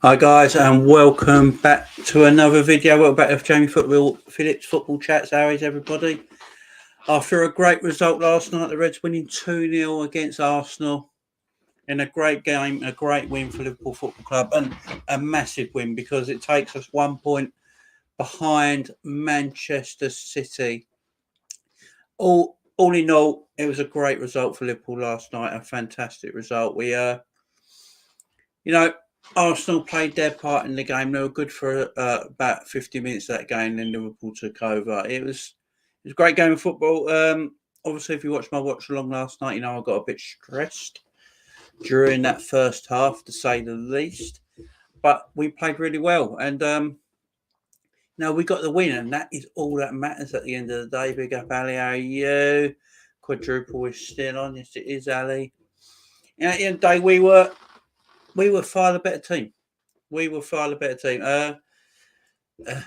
Hi guys, and welcome back to another video. Welcome back to Jamie Phillips Football Chats. How is everybody? After a great result last night, the Reds winning 2-0 against Arsenal in a great game, a great win for Liverpool Football Club, and a massive win because it takes us 1 point behind Manchester City. All in all, it was a great result for Liverpool last night. A fantastic result. Arsenal played their part in the game. They were good for about 50 minutes of that game. Then Liverpool took over. It was a great game of football. Obviously, if you watched my watch along last night, I got a bit stressed during that first half, to say the least. But we played really well, and we got the win, and that is all that matters at the end of the day. Big up, Ali. How are you? Quadruple is still on. Yes, it is, Ali. And at the end of the day, we were far the better team.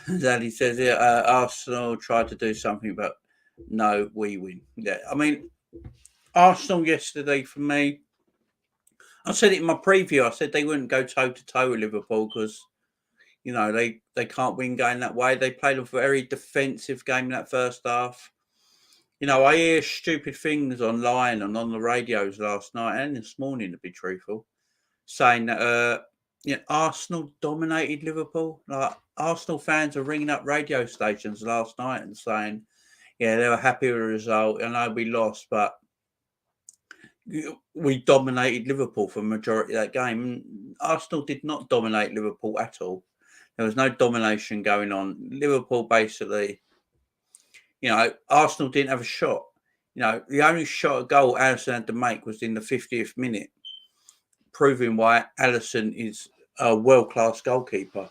As Ali says here, Arsenal tried to do something, but no, we win. Yeah, I mean, Arsenal yesterday, for me, I said it in my preview. I said they wouldn't go toe-to-toe with Liverpool because, they can't win going that way. They played a very defensive game in that first half. I hear stupid things online and on the radios last night and this morning, to be truthful, saying that Arsenal dominated Liverpool. Like, Arsenal fans are ringing up radio stations last night and saying, they were happy with the result. I know we lost, but we dominated Liverpool for the majority of that game. Arsenal did not dominate Liverpool at all. There was no domination going on. Liverpool basically, Arsenal didn't have a shot. The only shot at goal Alisson had to make was in the 50th minute, proving why Henderson is a world-class goalkeeper.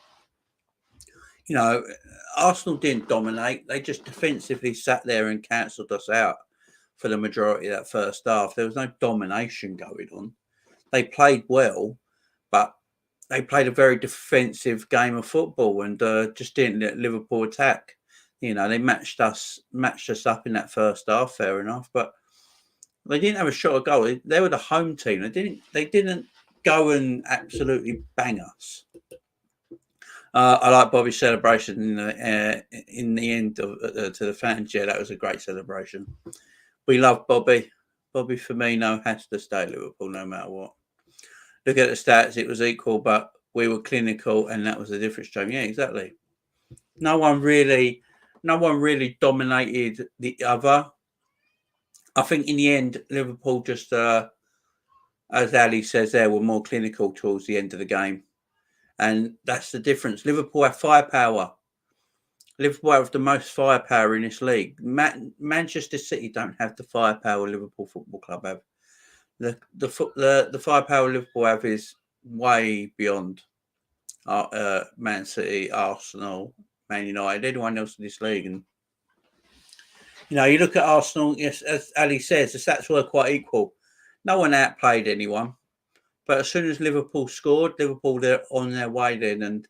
Arsenal didn't dominate. They just defensively sat there and cancelled us out for the majority of that first half. There was no domination going on. They played well, but they played a very defensive game of football and just didn't let Liverpool attack. They matched us up in that first half, fair enough, but they didn't have a shot at goal. They were the home team. They didn't go and absolutely bang us. I like Bobby's celebration in the end to the fans. Yeah, that was a great celebration. We love Bobby. Bobby Firmino has to stay at Liverpool no matter what. Look at the stats; it was equal, but we were clinical, and that was the difference, Jamie. Yeah, exactly. No one really dominated the other. I think in the end, Liverpool just, as Ali says there, were more clinical towards the end of the game. And that's the difference. Liverpool have firepower. Liverpool have the most firepower in this league. Manchester City don't have the firepower Liverpool Football Club have. The firepower Liverpool have is way beyond Man City, Arsenal, Man United, anyone else in this league. And you look at Arsenal, yes, as Ali says, the stats were quite equal. No one outplayed anyone. But as soon as Liverpool scored, Liverpool they're on their way then. And,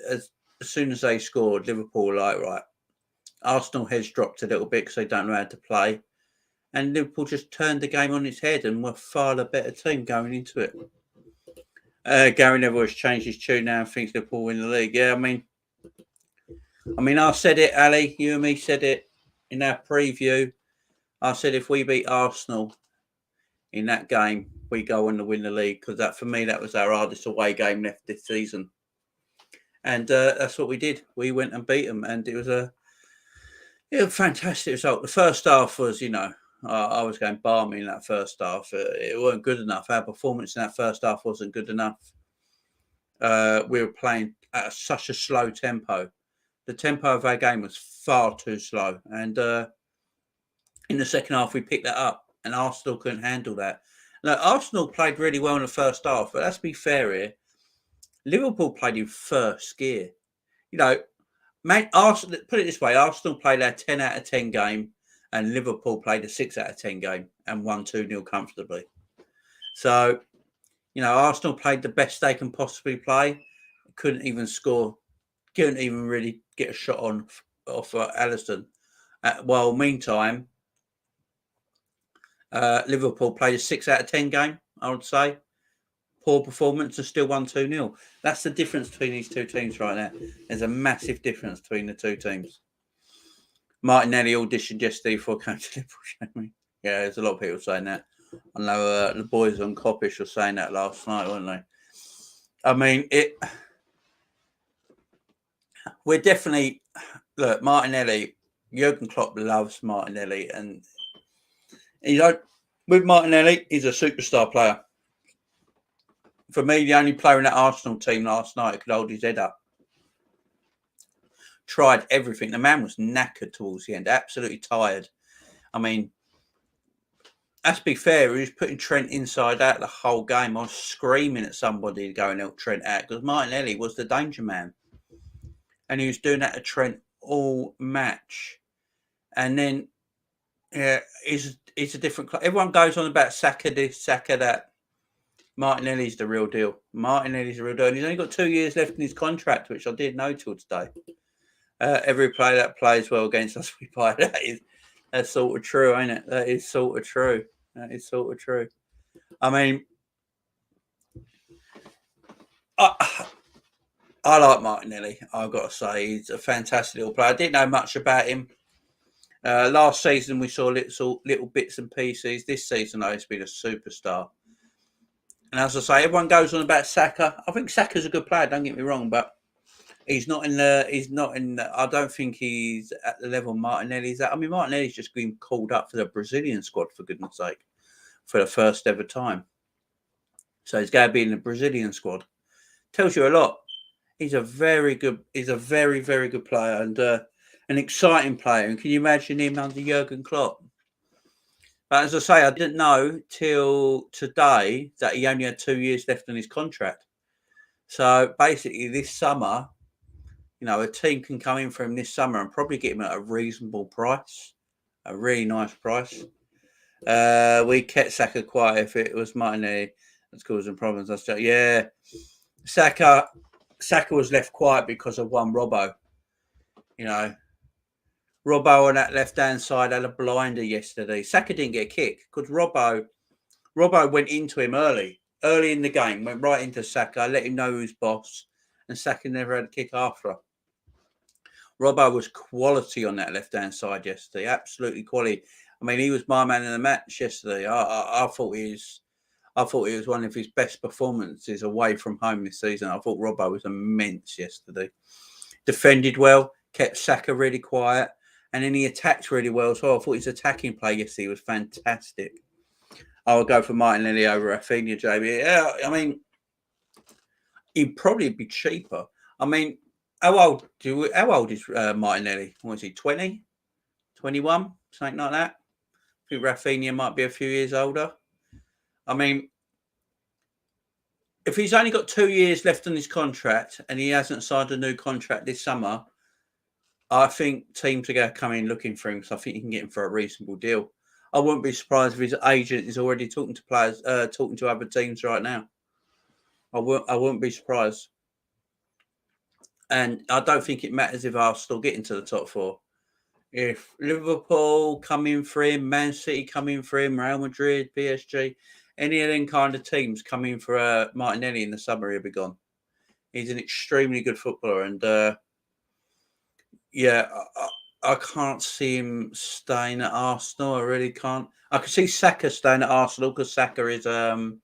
as soon as they scored, Liverpool were like, right, Arsenal heads dropped a little bit because they don't know how to play. And Liverpool just turned the game on its head and were far the better team going into it. Gary Neville has changed his tune now and thinks Liverpool win the league. Yeah, I mean, I said it, Ali. You and me said it in our preview. I said if we beat Arsenal in that game, we go on to win the league because that, for me, that was our hardest away game left this season. And that's what we did. We went and beat them, and it was a fantastic result. The first half was, I was going balmy in that first half. It weren't good enough. Our performance in that first half wasn't good enough. We were playing at such a slow tempo. The tempo of our game was far too slow. And in the second half, we picked that up, and Arsenal couldn't handle that. Now, Arsenal played really well in the first half, but let's be fair here. Liverpool played in first gear. Arsenal, put it this way, Arsenal played a 10 out of 10 game, and Liverpool played a 6 out of 10 game and won 2-0 comfortably. So, Arsenal played the best they can possibly play. Couldn't even score. Couldn't even really get a shot off Alisson. While meantime, Liverpool played a 6 out of 10 game, I would say. poor performance and still won 2-0. That's the difference between these two teams right now. There's a massive difference between the two teams. Martinelli auditioned yesterday before coming to Liverpool. Yeah, there's a lot of people saying that. I know the boys on Coppish were saying that last night, weren't they? I mean, we're definitely, look, Martinelli, Jurgen Klopp loves Martinelli, and with Martinelli, he's a superstar player. For me, the only player in that Arsenal team last night who could hold his head up. Tried everything. The man was knackered towards the end, absolutely tired. I mean, let's be fair, he was putting Trent inside out the whole game. I was screaming at somebody to go and help Trent out because Martinelli was the danger man. And he was doing that to Trent all match. And then, yeah, he's a different club. Everyone goes on about Saka this, Saka that. Martinelli's the real deal. Martinelli's the real deal. And he's only got 2 years left in his contract, which I didn't know till today. Every player that plays well against us, we buy. That's sort of true, ain't it? That is sort of true. That is sort of true. I mean, I like Martinelli. I've got to say, he's a fantastic little player. I didn't know much about him. Last season, we saw little bits and pieces. This season, though, he's been a superstar. And as I say, everyone goes on about Saka. I think Saka's a good player. Don't get me wrong, but he's not in the. I don't think he's at the level Martinelli's at. I mean, Martinelli's just been called up for the Brazilian squad, for goodness sake, for the first ever time. So he's going to be in the Brazilian squad. Tells you a lot. He's a very good. He's a very, very good player and an exciting player. And can you imagine him under Jurgen Klopp? But as I say, I didn't know till today that he only had 2 years left on his contract. So basically, this summer, a team can come in for him this summer and probably get him at a reasonable price, a really nice price. We kept Saka quiet if it was Martinelli that's causing problems. Saka was left quiet because of one Robbo. Robbo on that left-hand side had a blinder yesterday. Saka didn't get a kick because Robbo went into him early in the game, went right into Saka, let him know who's boss, and Saka never had a kick after. Robbo was quality on that left-hand side yesterday, absolutely quality. I mean, he was my man in the match yesterday. I thought he was one of his best performances away from home this season. I thought Robbo was immense yesterday. Defended well, kept Saka really quiet. And then he attacked really well as well. I thought his attacking play yesterday was fantastic. I would go for Martinelli over Rafinha, JB. Yeah, I mean, he'd probably be cheaper. I mean, how old is Martinelli? What is he, 20? 21? Something like that? I think Rafinha might be a few years older. I mean, if he's only got 2 years left on his contract and he hasn't signed a new contract this summer, I think teams are going to come in looking for him because I think you can get him for a reasonable deal. I wouldn't be surprised if his agent is already talking to players, talking to other teams right now. I wouldn't be surprised. And I don't think it matters if Arsenal get into the top four. If Liverpool come in for him, Man City come in for him, Real Madrid, PSG, any of them kind of teams come in for Martinelli in the summer, he'll be gone. He's an extremely good footballer and... I can't see him staying at Arsenal. I really can't. I can see Saka staying at Arsenal because Saka's an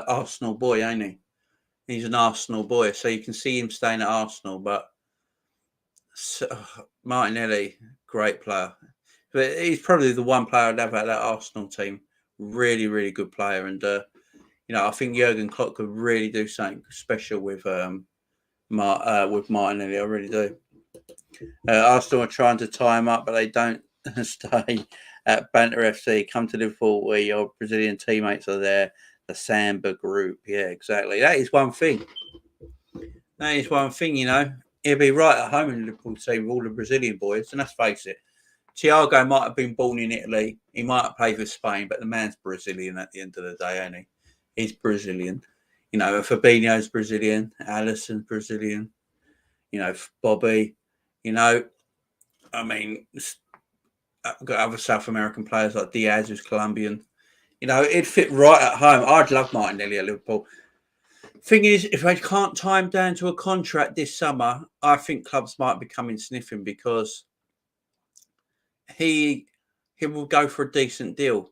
Arsenal boy, ain't he? He's an Arsenal boy, so you can see him staying at Arsenal. But Martinelli, great player. But he's probably the one player I'd have at that Arsenal team. Really, really good player. And, I think Jurgen Klopp could really do something special with Martinelli. I really do. Arsenal are trying to tie him up, but they don't stay at Banter FC. Come to Liverpool where your Brazilian teammates are there. The Samba group. Yeah, exactly. That is one thing. He'll be right at home in the Liverpool team with all the Brazilian boys. And let's face it, Thiago might have been born in Italy. He might have played for Spain, but the man's Brazilian at the end of the day, ain't he? He's Brazilian. Fabinho's Brazilian, Alisson's Brazilian, Bobby, I mean, I've got other South American players like Diaz, who's Colombian. You know, it'd fit right at home. I'd love Martinelli at Liverpool. Thing is, if they can't tie him down to a contract this summer, I think clubs might be coming sniffing because he will go for a decent deal.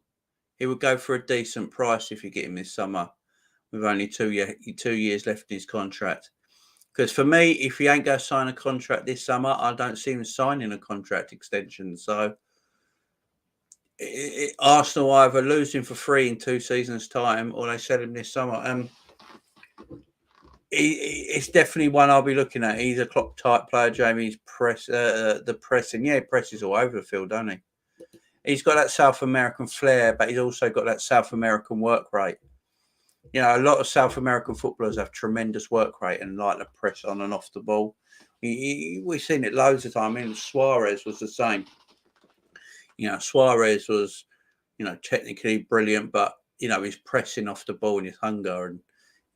He would go for a decent price if you get him this summer with only 2 years left in his contract. Because for me, if he ain't going to sign a contract this summer, I don't see him signing a contract extension. So Arsenal either lose him for free in 2 seasons' time or they sell him this summer. It's definitely one I'll be looking at. He's a Klopp type player, Jamie. He's the pressing. Yeah, he presses all over the field, doesn't he? He's got that South American flair, but he's also got that South American work rate. You know, a lot of South American footballers have tremendous work rate and like to press on and off the ball. We've seen it loads of time. I mean, Suarez was the same. You know, Suarez was, you know, technically brilliant, but, you know, his pressing off the ball and his hunger and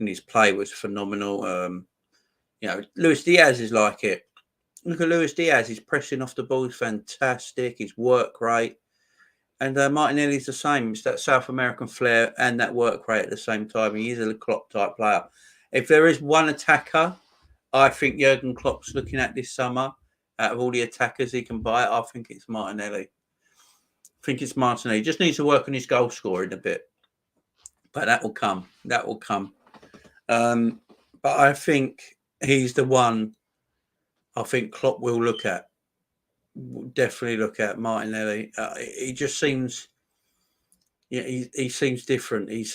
his play was phenomenal. You know, Luis Diaz is like it. Look at Luis Diaz. His pressing off the ball is fantastic. His work rate. And Martinelli's the same. It's that South American flair and that work rate at the same time. He is a Klopp type player. If there is one attacker, I think Jurgen Klopp's looking at this summer, out of all the attackers he can buy, I think it's Martinelli. He just needs to work on his goal scoring a bit. But that will come. But I think he's the one I think Klopp will look at. Definitely look at Martinelli. He just seems, yeah, he seems different. He's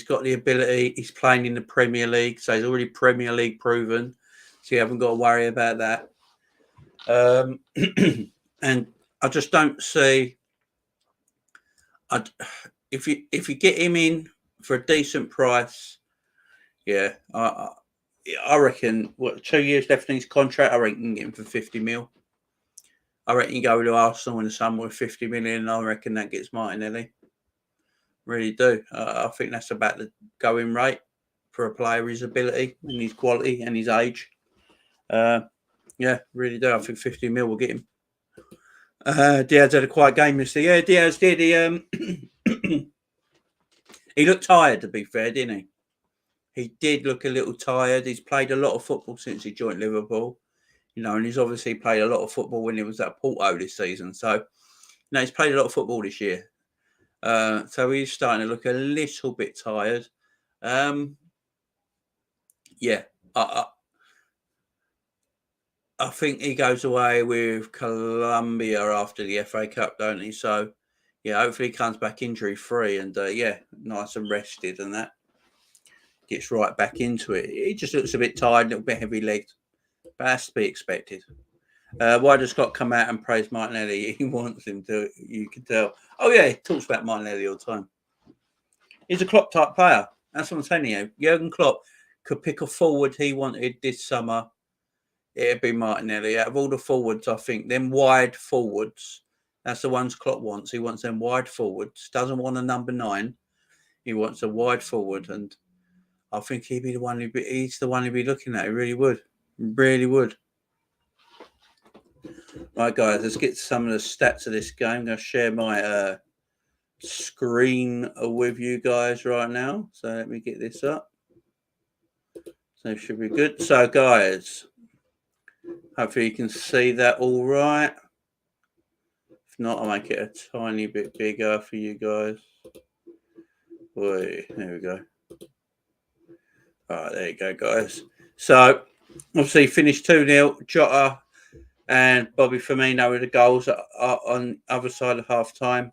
got the ability. He's playing in the Premier League, so he's already Premier League proven. So you haven't got to worry about that. And I just don't see. If you get him in for a decent price, yeah, I reckon. 2 years left in his contract. I reckon you can get him for 50 mil. I reckon you go to Arsenal in the summer with 50 million. I reckon that gets Martinelli. Really do. I think that's about the going rate for a player, his ability and his quality and his age. Yeah, really do. I think 50 mil will get him. Diaz had a quiet game yesterday. Yeah, Diaz did. He looked tired, to be fair, didn't he? He did look a little tired. He's played a lot of football since he joined Liverpool. You know, and he's obviously played a lot of football when he was at Porto this season. So, you know, he's played a lot of football this year. So he's starting to look a little bit tired. Yeah, I think he goes away with Colombia after the FA Cup, don't he? So, yeah, hopefully he comes back injury-free and, yeah, nice and rested and that. Gets right back into it. He just looks a bit tired, a little bit heavy-legged. But that's to be expected. Why does Scott come out and praise Martinelli? He wants him to, you can tell. Oh, yeah, he talks about Martinelli all the time. He's a Klopp-type player. That's what I'm telling you. Jurgen Klopp could pick a forward he wanted this summer. It'd be Martinelli. Out of all the forwards, I think, them wide forwards, that's the ones Klopp wants. He wants them wide forwards. Doesn't want a number 9. He wants a wide forward. And I think he'd be the one he's the one he'd be looking at. He really would. Really would. Right, guys, let's get to some of the stats of this game. I'm going to share my screen with you guys right now. So let me get this up. So it should be good. So, guys, hopefully you can see that all right. If not, I'll make it a tiny bit bigger for you guys. Boy, there we go. All right, there you go, guys. So, obviously, finished 2-0. Jota and Bobby Firmino with the goals on the other side of half-time.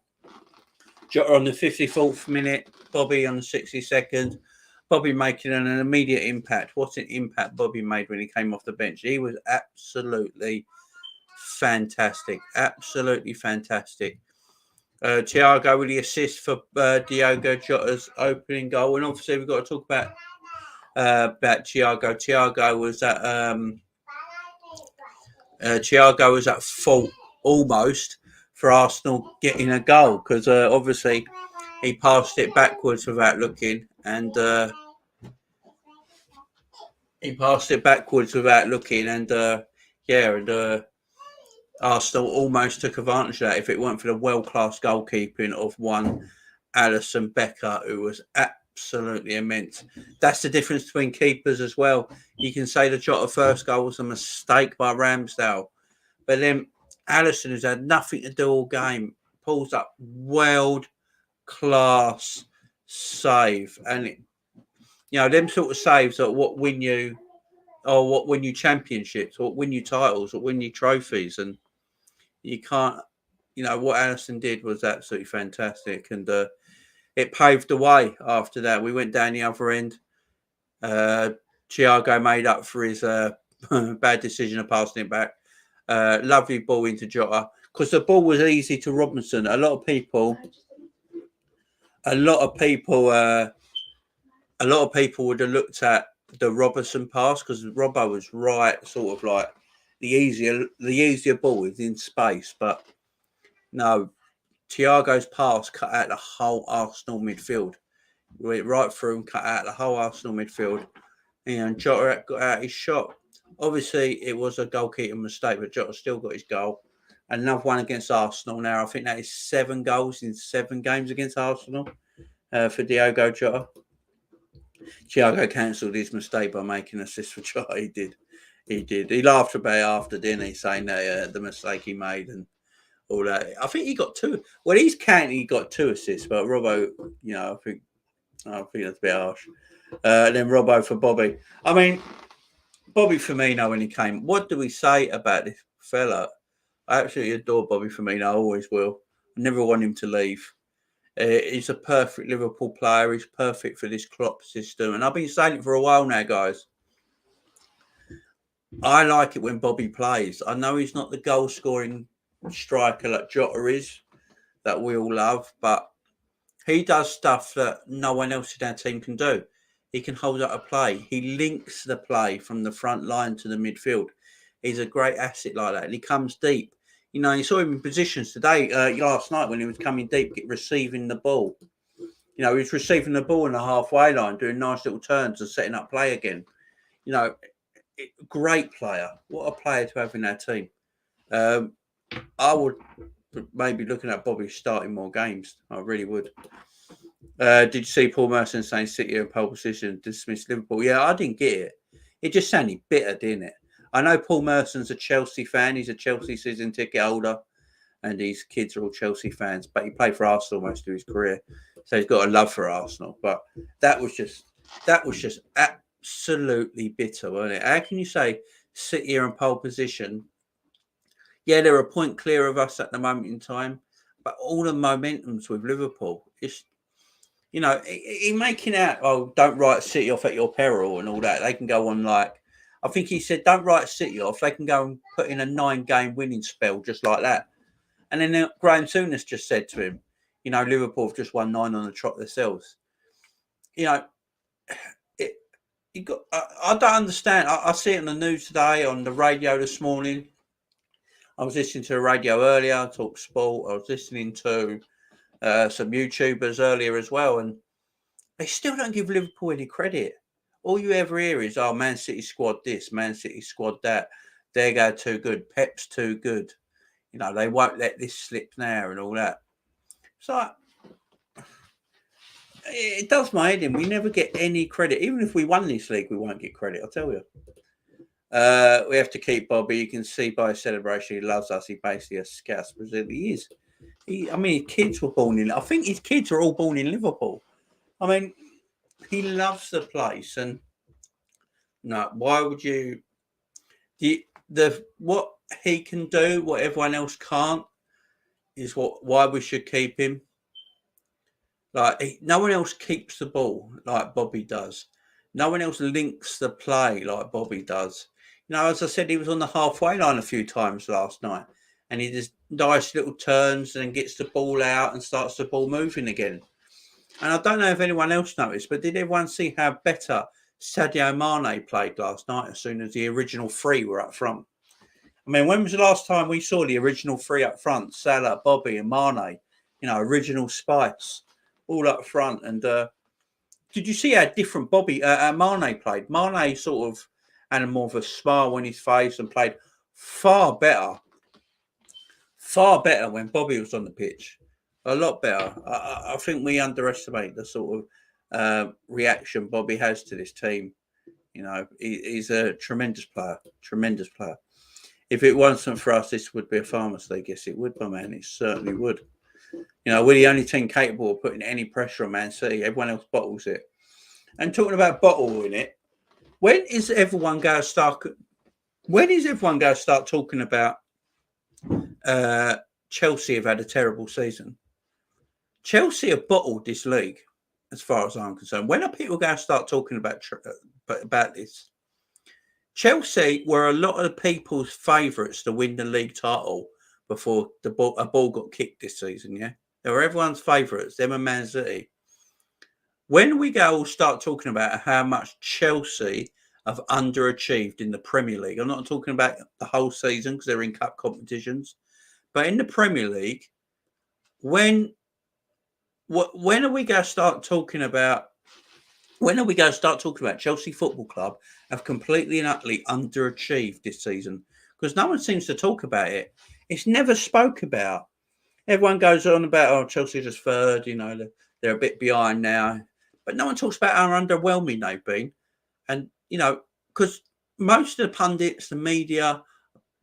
Jota on the 54th minute. Bobby on the 62nd. Bobby making an immediate impact. What an impact Bobby made when he came off the bench. He was absolutely fantastic. Absolutely fantastic. Thiago with the assist for Diogo Jota's opening goal. And obviously, we've got to talk about Thiago. Thiago was at fault almost for Arsenal getting a goal because obviously he passed it backwards without looking and Arsenal almost took advantage of that if it weren't for the world-class goalkeeping of one Alisson Becker, who was absolutely immense. That's the difference between keepers as well. You can say the Jota first goal was a mistake by Ramsdale, but then Alisson, who's had nothing to do all game, pulls up world class save, and them sort of saves are what win you, or what win you championships, or win you titles, or win you trophies, and you can't. What Alisson did was absolutely fantastic, and it paved the way. After that, we went down the other end. Thiago made up for his bad decision of passing it back. Lovely ball into Jota, because the ball was easy to Robinson. A lot of people would have looked at the Robertson pass, because Robbo was right, sort of like the easier ball is in space, but no, Thiago's pass cut out the whole Arsenal midfield. Went right through and cut out the whole Arsenal midfield, and Jota got out his shot. Obviously, it was a goalkeeper mistake, but Jota still got his goal. Another one against Arsenal now. I think that is 7 goals in 7 games against Arsenal for Diogo Jota. Thiago cancelled his mistake by making an assist for Jota. He did. He laughed about it after, didn't he, saying that the mistake he made and all that. I think he got 2. Well, he's counting. He got 2 assists, but Robbo, I think that's a bit harsh. Then Robbo for Bobby. I mean, Bobby Firmino, when he came, what do we say about this fella? I absolutely adore Bobby Firmino. I always will. I never want him to leave. He's a perfect Liverpool player. He's perfect for this Klopp system. And I've been saying it for a while now, guys. I like it when Bobby plays. I know he's not the goal-scoring striker like Jota is, that we all love, but he does stuff that no one else in our team can do. He can hold up a play. He links the play from the front line to the midfield. He's a great asset like that. And he comes deep. You saw him in positions today, last night, when he was coming deep, receiving the ball. He was receiving the ball in the halfway line, doing nice little turns and setting up play again. Great player. What a player to have in our team. I would maybe looking at Bobby starting more games. I really would. Did you see Paul Merson saying City in pole position, dismiss Liverpool? Yeah, I didn't get it. It just sounded bitter, didn't it? I know Paul Merson's a Chelsea fan. He's a Chelsea season ticket holder, and his kids are all Chelsea fans. But he played for Arsenal most of his career, so he's got a love for Arsenal. But that was just absolutely bitter, wasn't it? How can you say City are in pole position? Yeah, they're a point clear of us at the moment in time, but all the momentum's with Liverpool. It's he making out, don't write City off at your peril and all that. They can go on I think he said, don't write City off. They can go and put in a 9-game winning spell just like that. And then Graham Souness just said to him, Liverpool have just won 9 on the trot themselves. I don't understand. I see it on the news today, on the radio this morning. I was listening to the radio earlier, Talk Sport. I was listening to some YouTubers earlier as well, and they still don't give Liverpool any credit. All you ever hear is, Man City squad this, Man City squad that. They go too good. Pep's too good. They won't let this slip now and all that. So it does my head in. We never get any credit. Even if we won this league, we won't get credit, I'll tell you. We have to keep Bobby. You can see by his celebration, he loves us. He basically a scout. He is. His kids were born in. I think his kids are all born in Liverpool. He loves the place, and no, why would you? What he can do, what everyone else can't, is why we should keep him. No one else keeps the ball like Bobby does. No one else links the play like Bobby does. As I said, he was on the halfway line a few times last night, and he does nice little turns and gets the ball out and starts the ball moving again. And I don't know if anyone else noticed, but did everyone see how better Sadio Mane played last night as soon as the original 3 were up front? When was the last time we saw the original 3 up front? Salah, Bobby and Mane, original spice, all up front. And did you see how different Mane played? Mane sort of had more of a smile on his face and played far better when Bobby was on the pitch. A lot better. I think we underestimate the sort of reaction Bobby has to this team. He's a tremendous player. Tremendous player. If it wasn't for us, this would be a Farmers League. Yes, it would, my man. It certainly would. We're the only team capable of putting any pressure on Man City. Everyone else bottles it. And talking about bottling it, when is everyone going to start? When is everyone going to start talking about Chelsea have had a terrible season? Chelsea have bottled this league, as far as I'm concerned. When are people going to start talking about this? Chelsea were a lot of people's favourites to win the league title before a ball got kicked this season. Yeah, they were everyone's favourites. Them and Man City. When we go start talking about how much Chelsea have underachieved in the Premier League, I'm not talking about the whole season because they're in cup competitions, but in the Premier League, when are we going to start talking about? When are we going to start talking about Chelsea Football Club have completely and utterly underachieved this season? Because no one seems to talk about it. It's never spoke about. Everyone goes on about, Chelsea just third, they're a bit behind now. But no one talks about how underwhelming they've been. And, because most of the pundits, the media,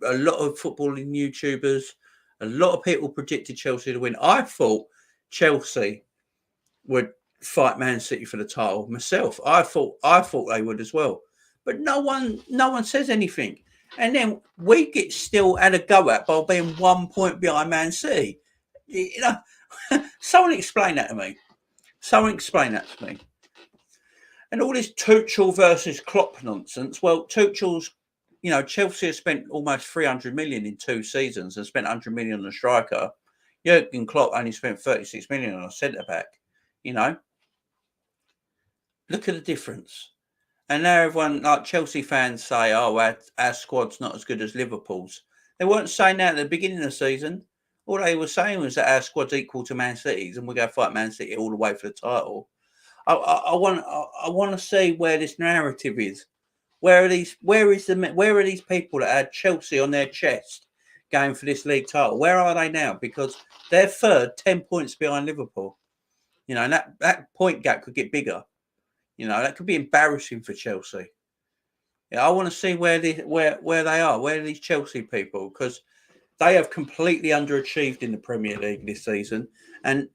a lot of footballing YouTubers, a lot of people predicted Chelsea to win. I thought Chelsea would fight Man City for the title myself. I thought they would as well. But no one says anything. And then we get still had a go at by being 1 point behind Man City. Someone explain that to me. And all this Tuchel versus Klopp nonsense. Well, Tuchel's, Chelsea has spent almost 300 million in 2 seasons and spent 100 million on a striker. Jurgen Klopp only spent 36 million on a centre back. Look at the difference. And now everyone, like Chelsea fans, say, our squad's not as good as Liverpool's. They weren't saying that at the beginning of the season. All they were saying was that our squad's equal to Man City's and we're going to fight Man City all the way for the title. I want to see where this narrative is. Where are these people that had Chelsea on their chest going for this league title? Where are they now? Because they're third, 10 points behind Liverpool. And that point gap could get bigger. That could be embarrassing for Chelsea. I want to see where they are. Where are these Chelsea people? Because they have completely underachieved in the Premier League this season. And,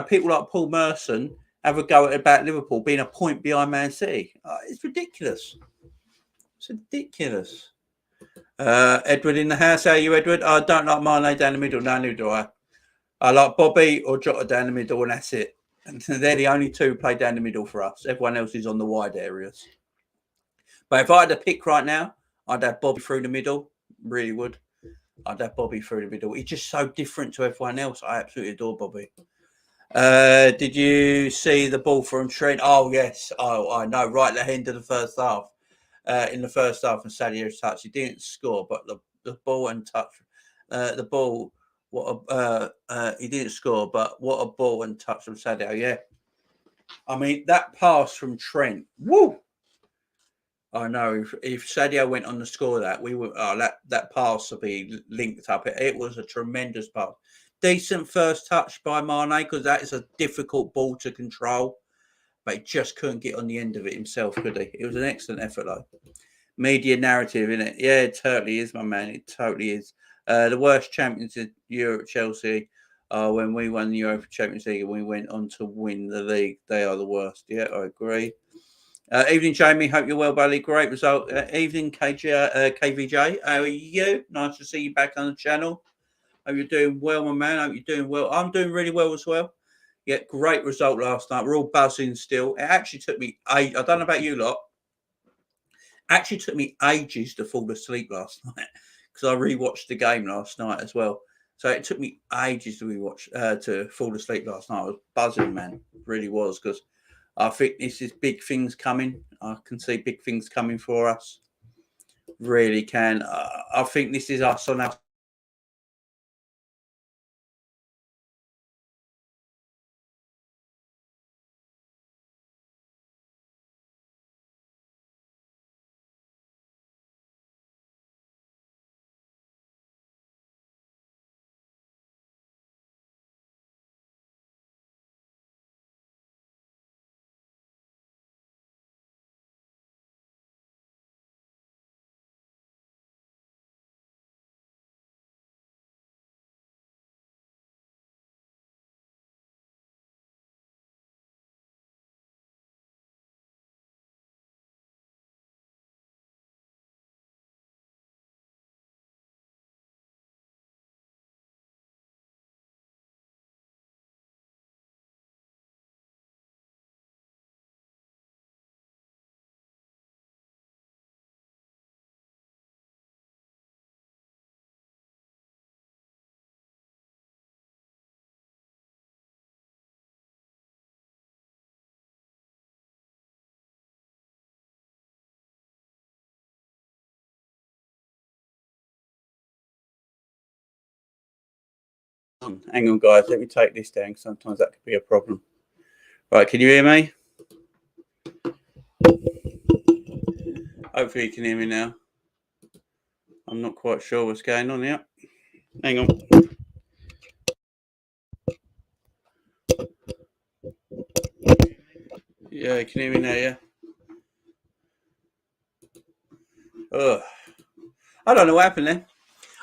people like Paul Merson have a go at about Liverpool being a point behind Man City. It's ridiculous. It's ridiculous. Edward in the house. How are you, Edward? I don't like Mane down the middle. No, neither do I. I like Bobby or Jota down the middle, and that's it. And they're the only two who play down the middle for us. Everyone else is on the wide areas. But if I had to pick right now, I'd have Bobby through the middle. Really would. I'd have Bobby through the middle. He's just so different to everyone else. I absolutely adore Bobby. Did you see the ball from Trent? Oh, yes. Oh, I know. Right at the end of the first half. In the first half, and Sadio's touch. He didn't score, but the ball and touch. The ball. He didn't score, but what a ball and touch from Sadio. Yeah. I mean, that pass from Trent. Woo! I know if Sadio went on to score that, we would that pass would be linked up. It was a tremendous pass. Decent first touch by Mane because that is a difficult ball to control, but he just couldn't get on the end of it himself, could he? It was an excellent effort, though. Media narrative, isn't it? Yeah, it totally is, my man. It totally is. The worst champions in Europe, Chelsea, when we won the Europa Champions League and we went on to win the league. They are the worst. Yeah, I agree. Evening, Jamie. Hope you're well, buddy. Great result. Evening, KVJ. How are you? Nice to see you back on the channel. Hope you're doing well, my man. Hope you're doing well. I'm doing really well as well. Yeah, great result last night. We're all buzzing still. It actually took me, I don't know about you lot, actually took me ages to fall asleep last night because I rewatched the game last night as well. So it took me ages to fall asleep last night. I was buzzing, man. It really was, because I think this is big things coming. I can see big things coming for us. Really can. I think this is us on our Hang on, guys. Let me take this down. Sometimes that could be a problem. Right, can you hear me? Hopefully you can hear me now. I'm not quite sure what's going on here. Hang on. Yeah, you can hear me now, yeah? Ugh. I don't know what happened then.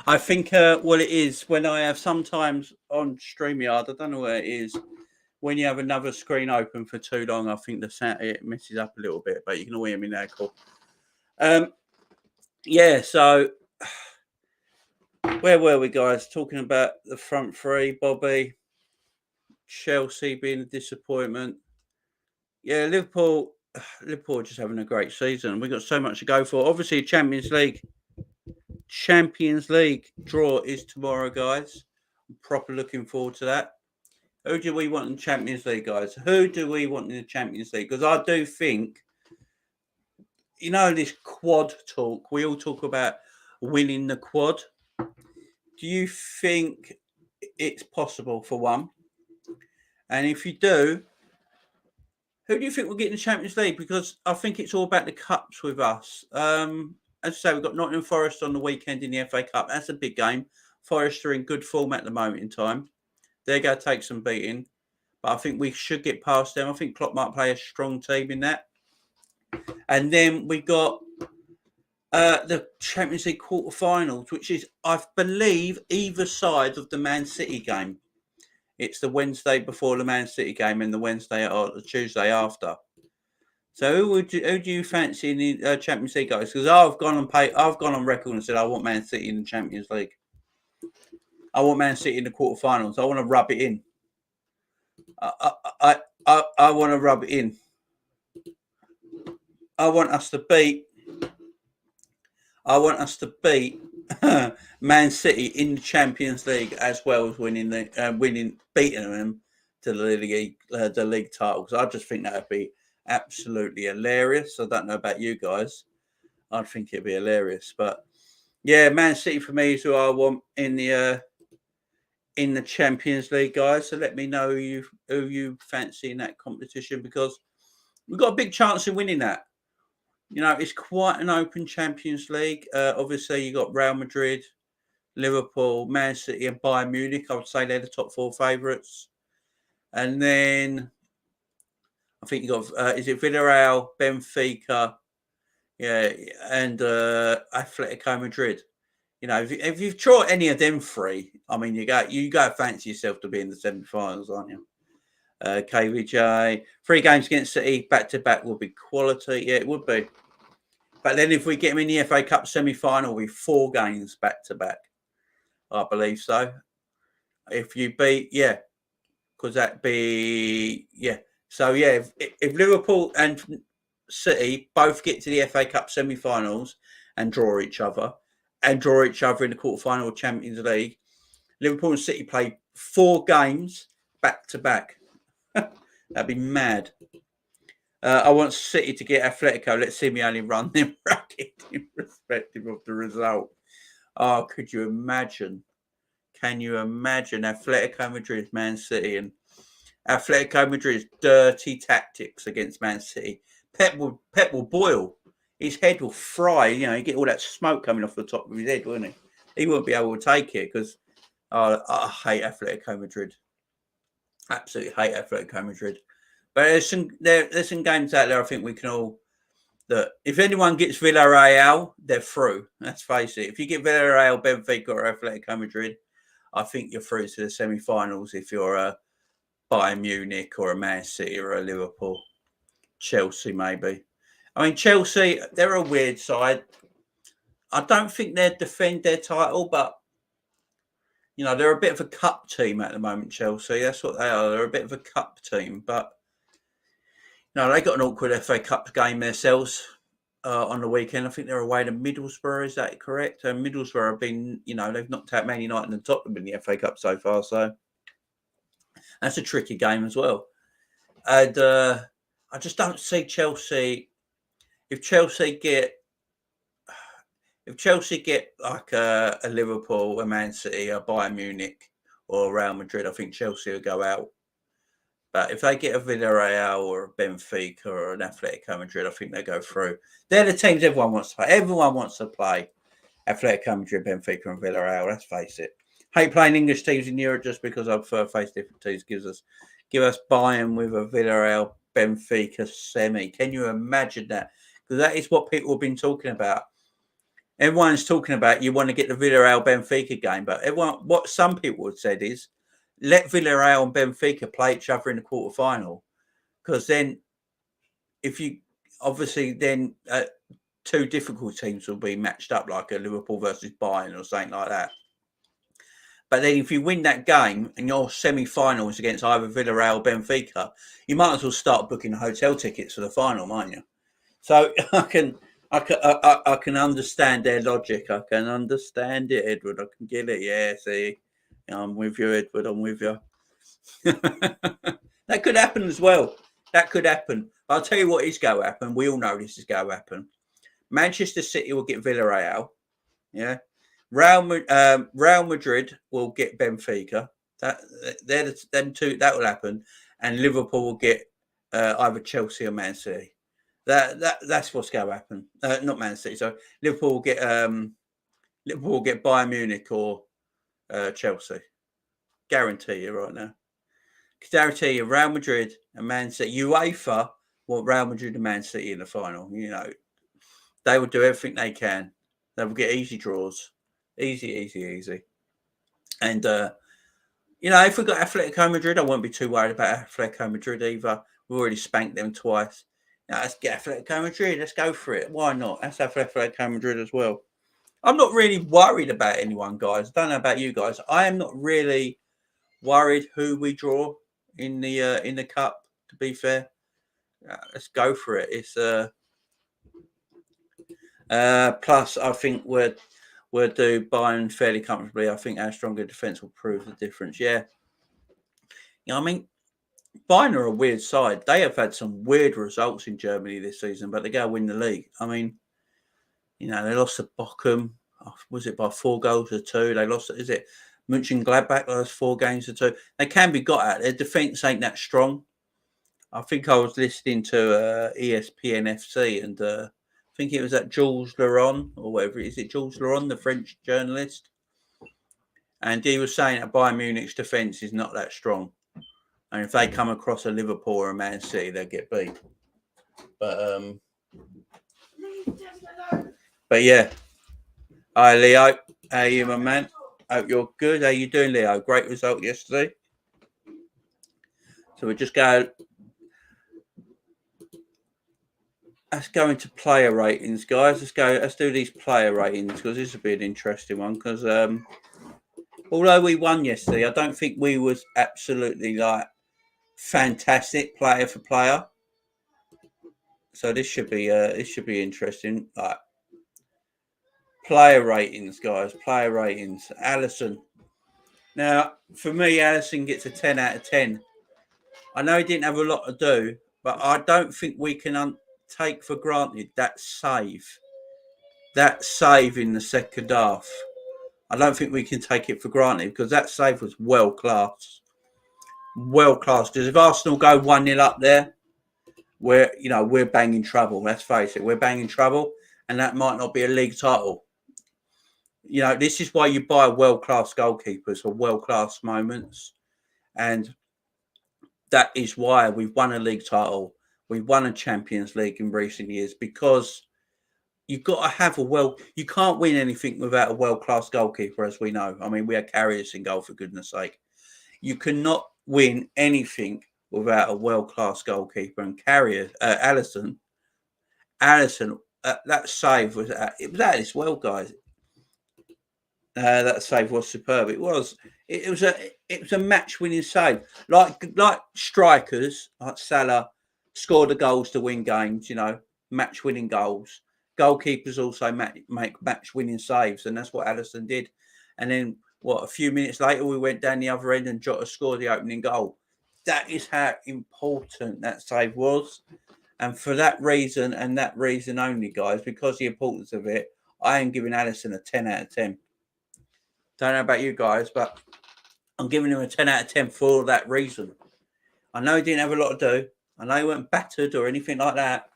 I think what it is when I have sometimes on StreamYard, I don't know where it is. When you have another screen open for too long, I think the sound it messes up a little bit. But you can all hear me now, cool. Yeah. So where were we, guys? Talking about the front three, Bobby, Chelsea being a disappointment. Yeah, Liverpool are just having a great season. We've got so much to go for. Obviously, Champions League draw is tomorrow, guys. I'm proper looking forward to that. Who do we want in the Champions League, guys? Who do we want in the Champions League? Because I do think, you know, this quad talk, we all talk about winning the quad. Do you think it's possible for one? And if you do, who do you think will get in the Champions League? Because I think it's all about the cups with us. As I say, we've got Nottingham Forest on the weekend in the FA Cup. That's a big game. Forest are in good form at the moment in time. They're going to take some beating. But I think we should get past them. I think Klopp might play a strong team in that. And then we got the Champions League quarterfinals, which is, I believe, either side of the Man City game. It's the Wednesday before the Man City game and the Tuesday after. So who do you fancy in the Champions League, guys? Because I've gone on record and said I want Man City in the Champions League. I want Man City in the quarterfinals. I want to rub it in. I want to rub it in. I want us to beat Man City in the Champions League as well as beating them to the league titles. I just think that would be absolutely hilarious. I don't know about you guys. I think it'd be hilarious, but yeah, Man City for me is who I want in the Champions League, guys. So let me know who you fancy in that competition, because we've got a big chance of winning that. You know, it's quite an open Champions League. Obviously, you got Real Madrid, Liverpool, Man City, and Bayern Munich. I would say they're the top four favourites. And then I think you got is it Villarreal, Benfica, yeah, and Atletico Madrid. You know, if you've tried any of them three, I mean, you go fancy yourself to be in the semi-finals, aren't you? KVJ, 3 games against City back to back would be quality. Yeah, it would be. But then if we get them in the FA Cup semi-final, we'll be 4 games back to back. I believe so. If you beat, yeah, because that'd be, yeah. So yeah, if Liverpool and City both get to the FA Cup semi-finals and draw each other in the quarterfinal of Champions League, Liverpool and City play 4 games back to back. That'd be mad. I want City to get Atletico. Let Simeone run them racket irrespective of the result. Oh, could you imagine? Can you imagine Atletico Madrid, Man City, and Atletico Madrid's dirty tactics against Man City? Pep will boil. His head will fry. You know, you get all that smoke coming off the top of his head, wouldn't he? He won't be able to take it because I hate Atletico Madrid. Absolutely hate Atletico Madrid. But there's some games out there I think we can all, that if anyone gets Villarreal, they're through. Let's face it. If you get Villarreal, Benfica, or Atletico Madrid, I think you're through to the semi-finals if you're a Bayern Munich or a Man City or a Liverpool. Chelsea, maybe. I mean, Chelsea, they're a weird side. I don't think they'd defend their title, but you know, they're a bit of a cup team at the moment, Chelsea. That's what they are. They're a bit of a cup team. But, you know, they got an awkward FA Cup game themselves on the weekend. I think they're away to Middlesbrough. Is that correct? Middlesbrough have been, you know, they've knocked out Man United and Tottenham in the FA Cup so far. So that's a tricky game as well. And I just don't see Chelsea. If Chelsea get like a Liverpool, a Man City, a Bayern Munich, or Real Madrid. I think Chelsea will go out. But if they get a Villarreal or a Benfica or an Atletico Madrid, I think they go through. They're the teams everyone wants to play. Everyone wants to play Atletico Madrid, Benfica, and Villarreal. Let's face it. Hate playing English teams in Europe just because I prefer face different teams. Give us Bayern with a Villarreal, Benfica semi. Can you imagine that? Because that is what people have been talking about. Everyone's talking about you want to get the Villarreal Benfica game, but what some people have said is let Villarreal and Benfica play each other in the quarterfinal, because then if you obviously then two difficult teams will be matched up, like a Liverpool versus Bayern or something like that. But then if you win that game and your semi-finals against either Villarreal or Benfica, you might as well start booking hotel tickets for the final, mightn't you? So I can understand their logic. I can understand it, Edward. I can get it. Yeah, see, I'm with you, Edward. I'm with you. That could happen as well. That could happen. I'll tell you what is going to happen. We all know this is going to happen. Manchester City will get Villarreal. Yeah. Real Madrid will get Benfica. They're them two. That will happen. And Liverpool will get either Chelsea or Man City. That's what's going to happen. Not Man City. So Liverpool will get Bayern Munich or Chelsea. Guarantee you right now. Guarantee you Real Madrid and Man City. UEFA want Real Madrid and Man City in the final. You know, they will do everything they can. They will get easy draws. Easy. And you know, if we got Atletico Madrid, I won't be too worried about Atletico Madrid either. We've already spanked them twice. Now, let's get Atletico Madrid. Let's go for it. Why not? Let's have Atletico Madrid as well. I'm not really worried about anyone, guys. I don't know about you guys. I am not really worried who we draw in the cup. To be fair, let's go for it. It's plus I think we'll do Bayern fairly comfortably. I think our stronger defence will prove the difference. Yeah, you know, I mean, Bayern are a weird side. They have had some weird results in Germany this season, but they go win the league. I mean, you know, they lost to Bochum. Was it by 4-2? They lost. Is it Mönchengladbach? Lost 4-2. They can be got at. Their defence ain't that strong. I think I was listening to ESPN FC, and I think it was at Jules Laurent or whatever. Is it Jules Laurent, the French journalist? And he was saying that Bayern Munich's defence is not that strong. And if they come across a Liverpool or a Man City, they'll get beat. But yeah. Hi, Leo. How are you, my man? Hope you're good. How you doing, Leo? Great result yesterday. So we just go. Let's go into player ratings, guys. Let's do these player ratings because this will be an interesting one. Because although we won yesterday, I don't think we was absolutely like fantastic player for player. So this should be interesting. Like player ratings, guys. Player ratings. Alisson. Now, for me, Alisson gets a 10 out of 10. I know he didn't have a lot to do, but I don't think we can take for granted that save in the second half. I don't think we can take it for granted because that save was world class. Because if Arsenal go 1-0 up there, we're banging trouble. Let's face it, we're banging trouble, and that might not be a league title. You know, this is why you buy world class goalkeepers for world class moments, and that is why we've won a league title. We've won a Champions League in recent years because you've got to have you can't win anything without a world-class goalkeeper, as we know. I mean, we had Karius in goal, for goodness sake. You cannot win anything without a world-class goalkeeper. And Karius, Alisson, that save was at its world, guys. That save was superb. It was a match-winning save. Like strikers, like Salah, score the goals to win games. You know, match-winning goals. Goalkeepers also make match-winning saves, and that's what Alisson did. And then, a few minutes later, we went down the other end and Jota scored the opening goal. That is how important that save was. And for that reason, and that reason only, guys, because of the importance of it, I am giving Alisson a 10 out of 10. Don't know about you guys, but I'm giving him a 10 out of 10 for that reason. I know he didn't have a lot to do. I know he weren't battered or anything like that.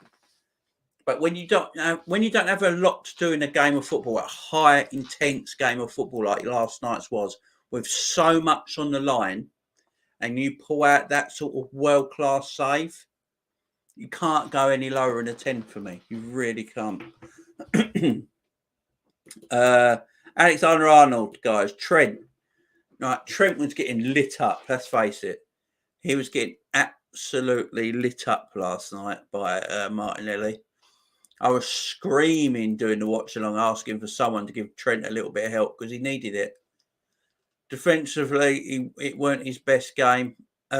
But when you don't have a lot to do in a game of football, a high intense game of football like last night's was, with so much on the line, and you pull out that sort of world class save, you can't go any lower than a 10 for me. You really can't. Alexander Arnold, guys, Trent. Right, Trent was getting lit up. Let's face it, he was getting absolutely lit up last night by Martinelli. I was screaming during the watch along, asking for someone to give Trent a little bit of help because he needed it. Defensively, it weren't his best game. He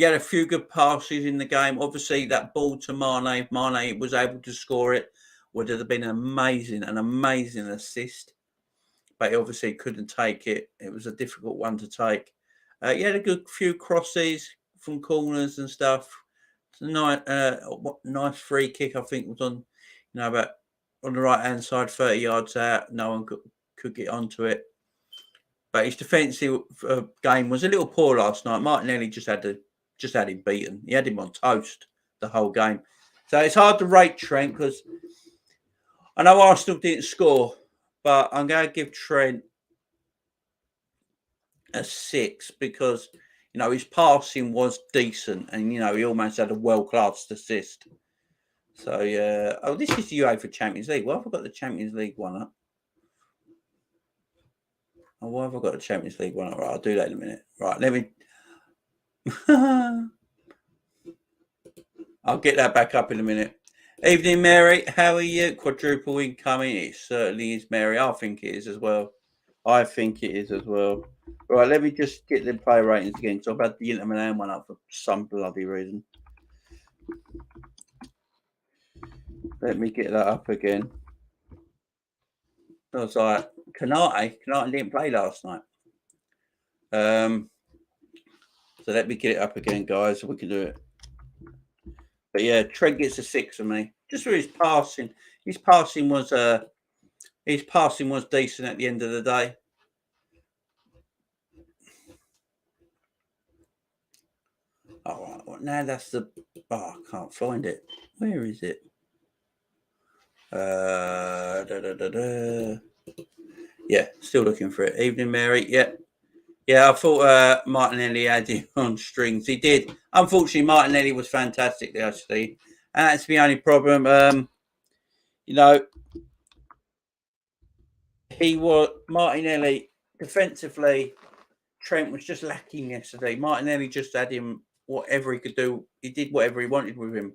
had a few good passes in the game. Obviously, that ball to Mane, if Mane was able to score it, would have been an amazing assist. But he obviously couldn't take it. It was a difficult one to take. He had a good few crosses from corners and stuff. Nice free kick, I think, was on, about on the right hand side, 30 yards out. No one could get onto it. But his defensive game was a little poor last night. Martinelli just had him beaten. He had him on toast the whole game. So it's hard to rate Trent because I know Arsenal didn't score, but I'm going to give Trent a 6 because his passing was decent, and he almost had a world-class assist. So yeah. Oh, this is the UEFA Champions League. Why have I got the Champions League one up? Oh, why have I got the Champions League one up? Right, I'll do that in a minute. Right, let me. I'll get that back up in a minute. Evening, Mary. How are you? Quadruple incoming. It certainly is, Mary. I think it is as well. Right, let me just get the player ratings again. So I've had the Inter Milan one up for some bloody reason. Let me get that up again. I was like, Canate didn't play last night. So let me get it up again, guys, so we can do it. But yeah, Trent gets a 6 for me. Just for his passing. His passing was decent at the end of the day. All right, well, now that's the. Oh, I can't find it. Where is it? Yeah, still looking for it. Evening, Mary. Yeah. I thought Martinelli had him on strings. He did. Unfortunately, Martinelli was fantastic actually, and that's the only problem. He was Martinelli defensively. Trent was just lacking yesterday. Martinelli just had him whatever he could do. He did whatever he wanted with him.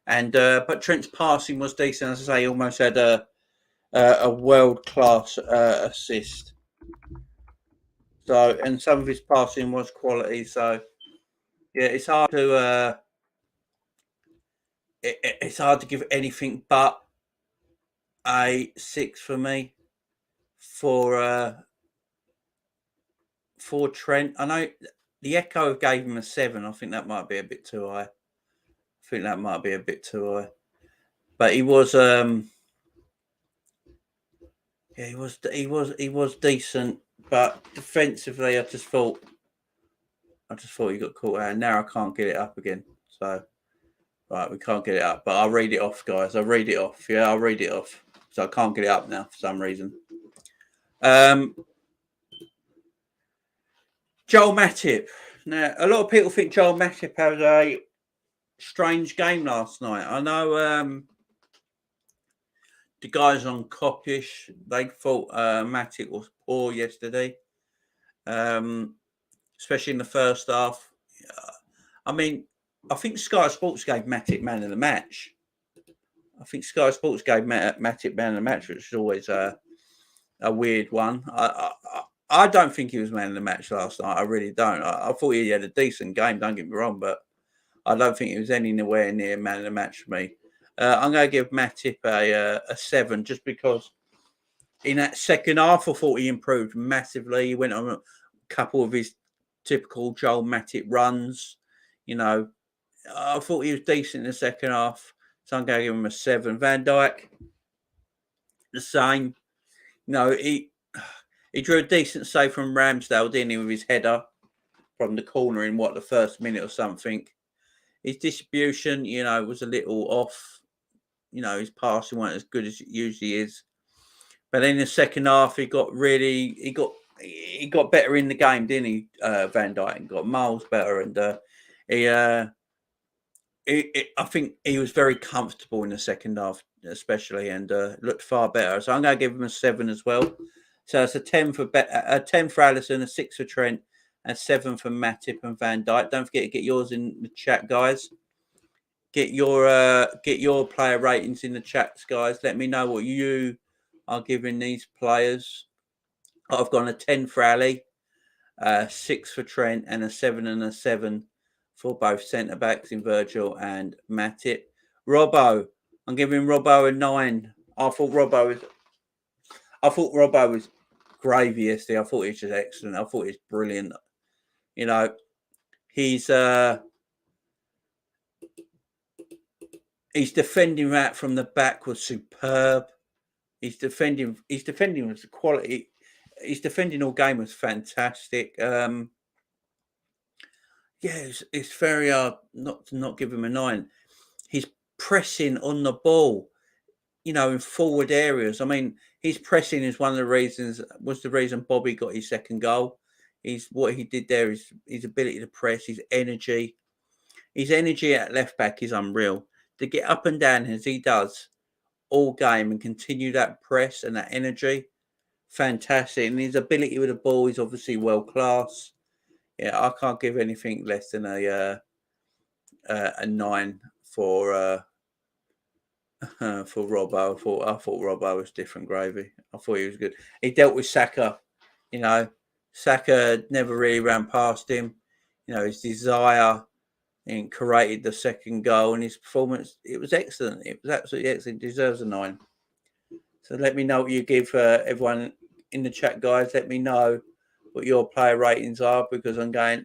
And but Trent's passing was decent. As I say, he almost had a world class assist. So, and some of his passing was quality. So, yeah, it's hard to it's hard to give anything but a 6 for me for Trent. I know the Echo gave him a 7. I think that might be a bit too high. But he was he was decent, but defensively I just thought he got caught out. Now I can't get it up again. So right, we can't get it up. But I'll read it off, guys. I'll read it off. Yeah, I'll read it off. So I can't get it up now for some reason. Joel Matip. Now, a lot of people think Joel Matip had a strange game last night. I know the guys on Coppish, they thought Matip was poor yesterday, especially in the first half. I mean, I think Sky Sports gave Matip man of the match. Which is always a weird one. I don't think he was man of the match last night. I really don't. I thought he had a decent game, don't get me wrong, but I don't think he was anywhere near man of the match for me. I'm going to give Matip a 7 just because in that second half, I thought he improved massively. He went on a couple of his typical Joel Matip runs. I thought he was decent in the second half. So I'm going to give him a 7. Van Dijk, the same. He drew a decent save from Ramsdale, didn't he, with his header from the corner in the first minute or something. His distribution, was a little off. His passing wasn't as good as it usually is. But then in the second half, he got better in the game, didn't he? Van Dijk got miles better, and I think he was very comfortable in the second half, especially, and looked far better. So I'm going to give him a 7 as well. So it's a 10 for Alisson, a 6 for Trent, and 7 for Matip and Van Dijk. Don't forget to get yours in the chat, guys. Get your player ratings in the chats, guys. Let me know what you are giving these players. I've gone a 10 for Ali, 6 for Trent, and a 7 and a 7 for both centre backs in Virgil and Matip. Robbo, I'm giving Robbo a 9. I thought Robbo was gravy yesterday. I thought he was just excellent. I thought he was brilliant. He's defending that from the back was superb. His defending was quality. His defending all game was fantastic. It's very hard not to not give him a 9. He's pressing on the ball, in forward areas. I mean, his pressing is one of the reasons Bobby got his second goal. What he did there is his ability to press, his energy. His energy at left back is unreal. To get up and down as he does all game and continue that press and that energy, fantastic. And his ability with the ball is obviously world class. Yeah, I can't give anything less than a 9 for Robbo. I thought Robbo was different gravy. I thought he was good. He dealt with Saka. Saka never really ran past him. His desire and created the second goal, and his performance, it was excellent. It was absolutely excellent. He deserves a 9. So let me know what you give everyone in the chat, guys. Let me know what your player ratings are, because I'm going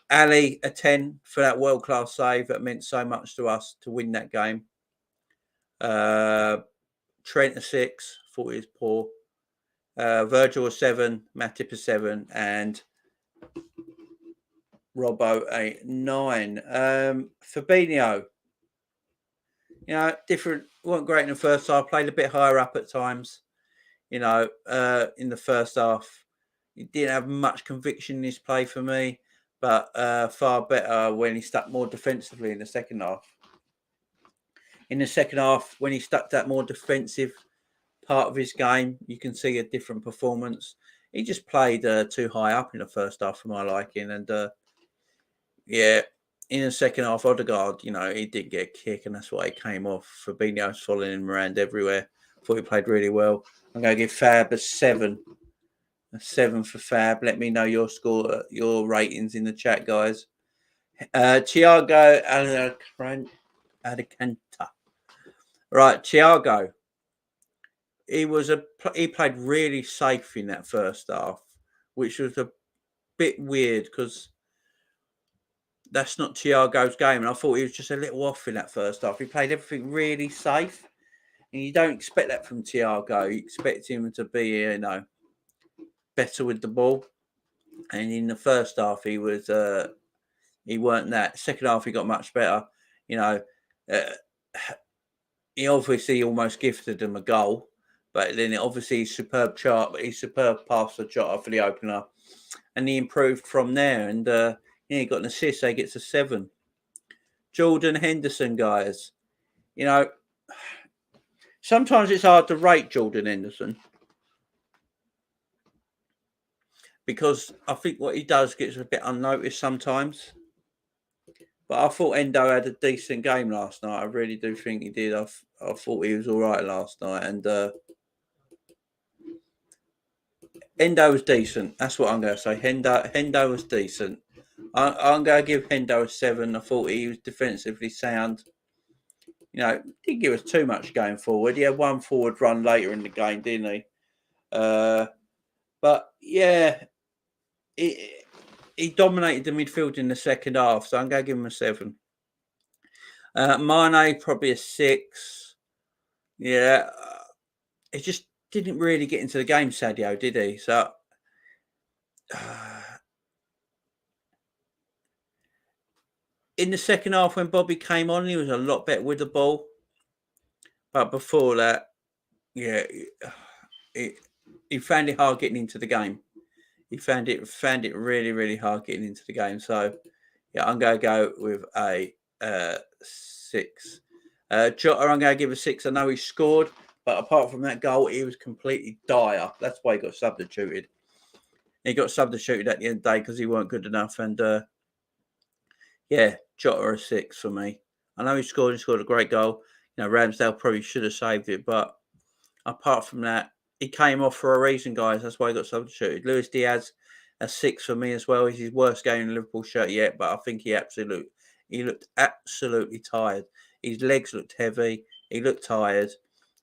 Ali a 10 for that world-class save that meant so much to us to win that game. Trent a 6, thought he was poor. Virgil a 7, Matip a 7, and Robbo a 9. Fabinho, different. Wasn't great in the first half. Played a bit higher up at times. In the first half, he didn't have much conviction in his play for me, but far better when he stuck more defensively in the second half. In the second half, when he stuck that more defensive part of his game, you can see a different performance. He just played too high up in the first half for my liking, and in the second half, Odegaard, he did get a kick, and that's why he came off. Fabinho's following him around everywhere. Thought he played really well. I'm going to give Fab a 7. A 7 for Fab. Let me know your score, your ratings in the chat, guys. Thiago Alcantara. Right, Thiago. He played really safe in that first half, which was a bit weird because that's not Thiago's game. And I thought he was just a little off in that first half. He played everything really safe. And you don't expect that from Thiago. You expect him to be, better with the ball. And in the first half, he weren't that. Second half, he got much better. He obviously almost gifted him a goal. But then obviously his superb pass to Jota for the opener. And he improved from there. And he got an assist, so he gets a 7. Jordan Henderson, guys. Sometimes it's hard to rate Jordan Henderson because I think what he does gets a bit unnoticed sometimes. But I thought Endo had a decent game last night. I really do think he did. I thought he was all right last night. And Endo was decent. That's what I'm going to say. Hendo was decent. I'm going to give Hendo a 7. I thought he was defensively sound. Didn't give us too much going forward. He had one forward run later in the game, didn't he? But yeah, he dominated the midfield in the second half, so I'm going to give him a 7. Mane, probably a 6. Yeah, he just didn't really get into the game, Sadio, did he? So in the second half, when Bobby came on, he was a lot better with the ball. But before that, yeah, he found it hard getting into the game. He found it really, really hard getting into the game. So yeah, I'm going to go with a 6. Jota, I'm going to give a 6. I know he scored, but apart from that goal, he was completely dire. That's why he got substituted. He got substituted at the end of the day because he weren't good enough. And yeah, Jota a 6 for me. I know he scored a great goal. You know, Ramsdale probably should have saved it, but apart from that, he came off for a reason, guys. That's why he got substituted. Luis Diaz, a 6 for me as well. He's his worst game in the Liverpool shirt yet, but I think he looked absolutely tired. His legs looked heavy. He looked tired.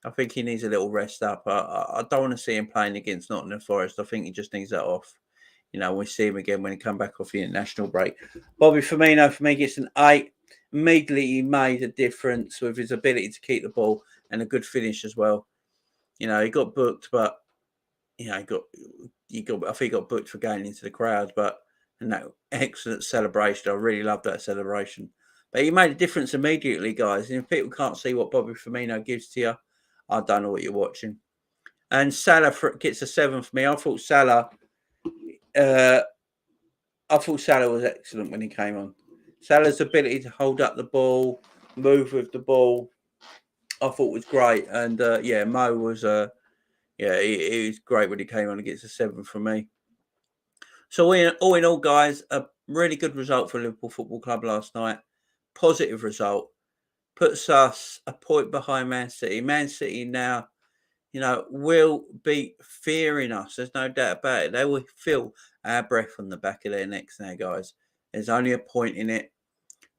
I think he needs a little rest up. I don't want to see him playing against Nottingham Forest. I think he just needs that off. You know, we'll see him again when he come back off the international break. Bobby Firmino, for me, gets an 8. Immediately, he made a difference with his ability to keep the ball and a good finish as well. You know, he got booked, but you know, I think he got booked for going into the crowd, and that excellent celebration. I really loved that celebration. But he made a difference immediately, guys. And if people can't see what Bobby Firmino gives to you, I don't know what you're watching. And Salah gets a 7 for me. I thought Salah was excellent when he came on. Salah's ability to hold up the ball, move with the ball, I thought was great. And yeah, Mo was he was great when he came on and gets a 7 from me. So all in all, guys, a really good result for Liverpool Football Club last night. Positive result. Puts us a point behind Man City. Man City now, you know, will be fearing us. There's no doubt about it. They will feel our breath on the back of their necks now, guys. There's only a point in it.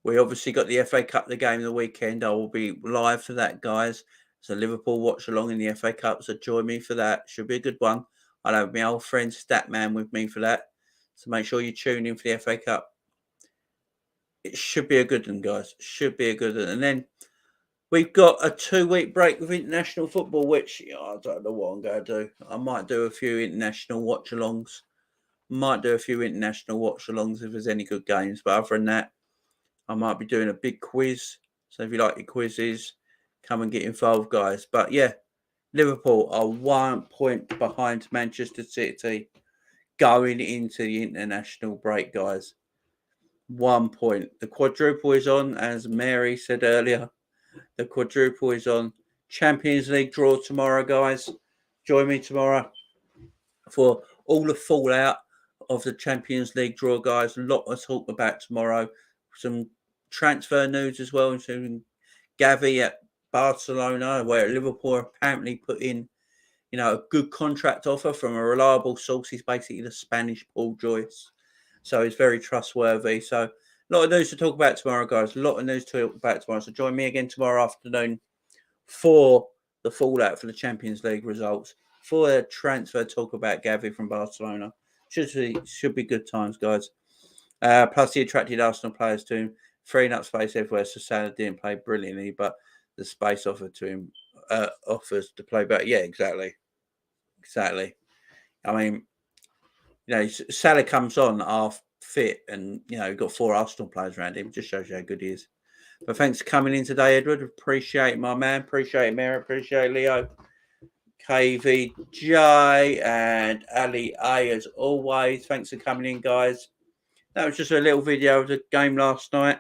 We obviously got the FA Cup, the game of the weekend. I will be live for that, guys. So Liverpool watch along in the FA Cup. So join me for that. Should be a good one. I'll have my old friend Statman with me for that. So make sure you tune in for the FA Cup. It should be a good one, guys. Should be a good one. And then we've got a 2-week break with international football, which I don't know what I'm going to do. I might do a few international watch-alongs. If there's any good games. But other than that, I might be doing a big quiz. So if you like your quizzes, come and get involved, guys. But yeah, Liverpool are 1 point behind Manchester City going into the international break, guys. 1 point. The quadruple is on, as Mary said earlier. The quadruple is on. Champions League draw tomorrow, guys. Join me tomorrow for all the fallout of the Champions League draw, guys. A lot to talk about tomorrow. Some transfer news as well, including Gavi at Barcelona, where Liverpool apparently put in, you know, a good contract offer from a reliable source. He's basically the Spanish Paul Joyce. So he's very trustworthy. So a lot of news to talk about tomorrow, guys. A lot of news to talk about tomorrow. So join me again tomorrow afternoon for the fallout for the Champions League results, for the transfer talk about Gavi from Barcelona. Should be good times, guys. Plus, he attracted Arsenal players to him, freeing up space everywhere. So Salah didn't play brilliantly, but the space offered to him offers to play better. Yeah, exactly. I mean, you know, Salah comes on half fit, and you know, got 4 Arsenal players around him. Just shows you how good he is. But thanks for coming in today, Edward. Appreciate my man. Appreciate Mary. Appreciate Leo, KVJ, and Ali A as always. Thanks for coming in, guys. That was just a little video of the game last night.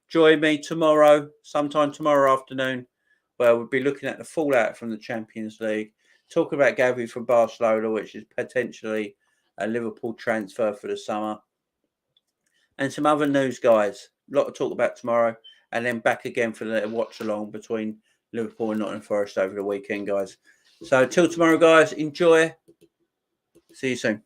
Join me tomorrow, sometime tomorrow afternoon, where we'll be looking at the fallout from the Champions League, talking about Gavi from Barcelona, which is potentially a Liverpool transfer for the summer, and some other news, guys. A lot to talk about tomorrow, and then back again for the watch along between Liverpool and Nottingham Forest over the weekend, guys. So till tomorrow, guys, enjoy. See you soon.